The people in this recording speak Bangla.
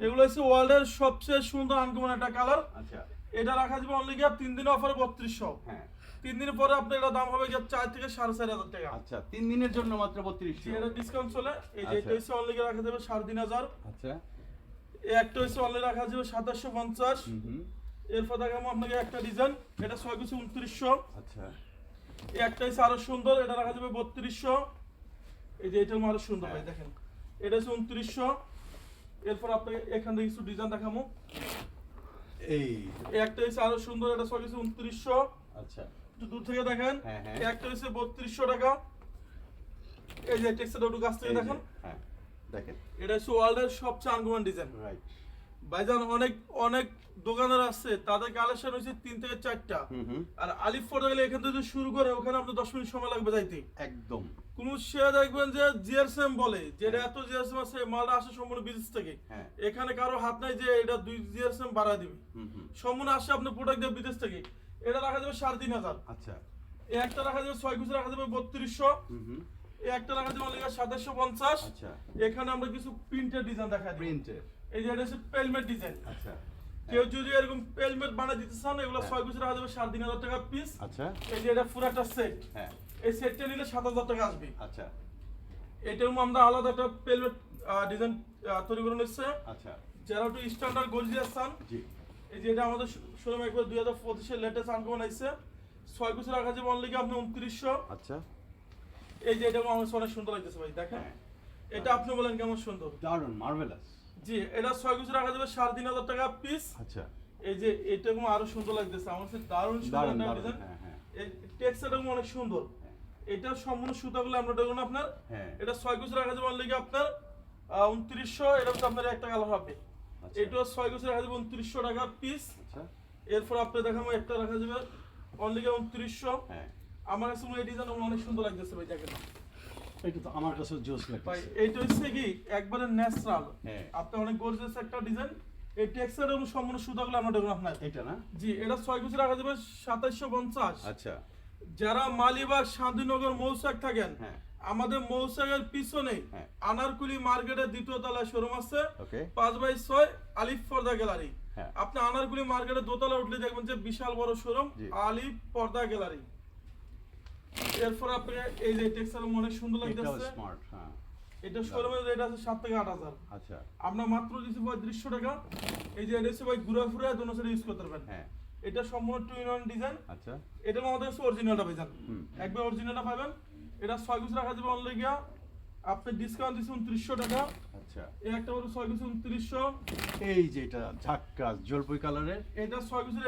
এগুলো হচ্ছে ওয়ার্ল্ডের সবচেয়ে সুন্দর আনকমন একটা কালার। আচ্ছা, এটা রাখা যাবে অনলি গিয়ে 3 দিনের অফারে 3200। হ্যাঁ 3 দিন পরে আপনার এটা দাম হবে গিয়ে 4 থেকে 4500 টাকা। আচ্ছা, 3 দিনের জন্য মাত্র 3200। এটা ডিসকাউন্ট চলে। এই যে এটা হচ্ছে অনলি গিয়ে রাখা যাবে 3500। আচ্ছা, এই একটা হচ্ছে অনলি রাখা যাবে 2750। এরপর দেখাবো আপনাকে একটা ডিজাইন, এটা 6 কিছু 2900। আচ্ছা, এই একটা হচ্ছে আরো সুন্দর, এটা রাখা যাবে 3200। এই যে এটা আরো সুন্দর ভাই দেখেন, এটা হচ্ছে 2900। এরপর আপনাকে এখান থেকে কিছু ডিজাইন দেখাবো। এই একটা হচ্ছে আরো সুন্দর, এটা 6 কিছু 2900। আচ্ছা, একটু দূর থেকে দেখেন। হ্যাঁ, হ্যাঁ। এই একটা হচ্ছে 3200 টাকা। এই যে টেক্সটাইল একটু কাছ থেকে দেখেন, হ্যাঁ দেখেন, এটা হচ্ছে ওয়ার্ল্ডের সবচেয়ে আনকমন ডিজাইন। রাইট। ভাইজান অনেক অনেক দোকানের আছে, তাদের কালেকশন হচ্ছে 3 থেকে 4টা। আর আলিফ ফটো গেলে এখান থেকে শুরু করে ওখানে আপনার 10 মিনিট সময় লাগবে যাইতে। একদম। কোন সে দেখবেন যে জিআরএসএম বলে যেটা এত জিআরএসএম আছে, মালটা আসে সম্পূর্ণ বিদেশ থেকে। হ্যাঁ। এখানে কারো হাত নাই যে এটা 2 জিআরএসএম বাড়া দিবে। সম্পূর্ণ আসে আপনি প্রোডাক্ট দিয়ে বিদেশ থেকে। এটা রাখা যাবে 3500। আচ্ছা, এই একটা রাখা যাবে 6 পিস, রাখা যাবে 3200। এই একটা রাখা যাবে অনলি 2750। আচ্ছা, এখানে আমরা কিছু প্রিন্টেড ডিজাইন দেখাই দিই। প্রিন্টের। এই যে এটা হচ্ছে পেলমেট ডিজাইন। আচ্ছা, কেউ যদি এরকম পেলমেট বানাই দিতে চান, এগুলো 6 পিস রাখা যাবে 3500 টাকা পিস। আচ্ছা, এই যে এটা পুরো একটা সেট। হ্যাঁ, এই সেটটা নিলে 7000 টাকা আসবে। আচ্ছা, এটার আমরা আলাদা একটা পেলমেট ডিজাইন তৈরি করে নিচ্ছে। আচ্ছা, যারা একটু স্ট্যান্ডার্ড গর্জিয়াস চান, জি, এই যে এটা আমাদের শোরুমে একবার 2025 এর লেটেস্ট আনকমন আইছে। 6 পিস রাখা যাবে অনলি আপনি 2900। আচ্ছা, এই যে এটা আমার অনেক সুন্দর লাগতেছে ভাই দেখেন। হ্যাঁ, এটা আপনি বলেন কেমন সুন্দর। দারুণ, মার্ভেলাস। জি, এটা 6 পিস রাখা যাবে 3500 টাকা পিস। আচ্ছা, এই যে এটা আরো সুন্দর লাগতেছে আমার কাছে, দারুণ সুন্দর দারুণ, একটা দারুণ, ডিজাইন। হ্যাঁ, হ্যাঁ, এই টেক্সচারটা অনেক সুন্দর। এটা সম্পূর্ণ সুতাগুলো আমরা দেখুন আপনার। হ্যাঁ, এটা 6 পিস রাখা যাবে অনলি আপনার 2900। এটা হচ্ছে আপনার একটা কালার হবে। আচ্ছা, এটা 6 পিস রাখা যাবে 2900 টাকা পিস। আচ্ছা, এরপর আপনি দেখাবো একটা রাখা যাবে অনলি 2900। হ্যাঁ, আমার কাছে এই ডিজাইন অনেক সুন্দর লাগতেছে ভাই দেখেন এটা তো আমার কাছে জোস ভাই। লাগছে। এইটা হচ্ছে কি একবারে ন্যাচারাল। হ্যাঁ, আপনি অনেক গর্জিয়াস একটা ডিজাইন। এই টেক্সচার এবং সম্পূর্ণ সুতাগুলো আমরা দেখুন আপনার। এটা না? জি, এটা 6 পিস রাখা যাবে 2750। আচ্ছা, যারা মালিবাগ শান্তিনগর মৌচাক থাকেন, হ্যাঁ, আমাদের মৌচাকের পিছনে হ্যাঁ, আনারকুলি মার্কেটের 2য় তলায় শোরুম আছে। ওকে, 5/6 আলিফ পর্দা গ্যালারি। হ্ঁ, আপনি আনারকুলি মার্কেটের দোতলা উঠলে দেখবেন যে বিশাল বড় শোরুম জি। আলিফ পর্দা গ্যালারি। এরপর আপনি এই যে টেক্সচার অনেক সুন্দর এটাও লাগতেছে। স্মার্ট, হ্যাঁ, এটা শোরুমের রেট আছে 7 থেকে 8000। আচ্ছা, আমরা মাত্র দিচ্ছি 3500 টাকা। এই যে এটা হচ্ছে ভাই ঘুরে ফিরে দোনো সাইডে ইউজ করতে পারবেন। হ্যাঁ, এটা সম্পূর্ণ 2-in-1 ডিজাইন। আচ্ছা, এটা আমাদের কাছে অরিজিনালটা পাইছেন, হুম, একবার অরিজিনালটা পাবেন। এটা 6 পিস রাখা যাবে অনলি গিয়া আপনি ডিসকাউন্ট দিচ্ছেন 2900 টাকা। আচ্ছা, এই একটা হলো 6 পিস 2900। এই যে এটা ঝাক্কাস জলপাই কালারের। এটা 6 পিসের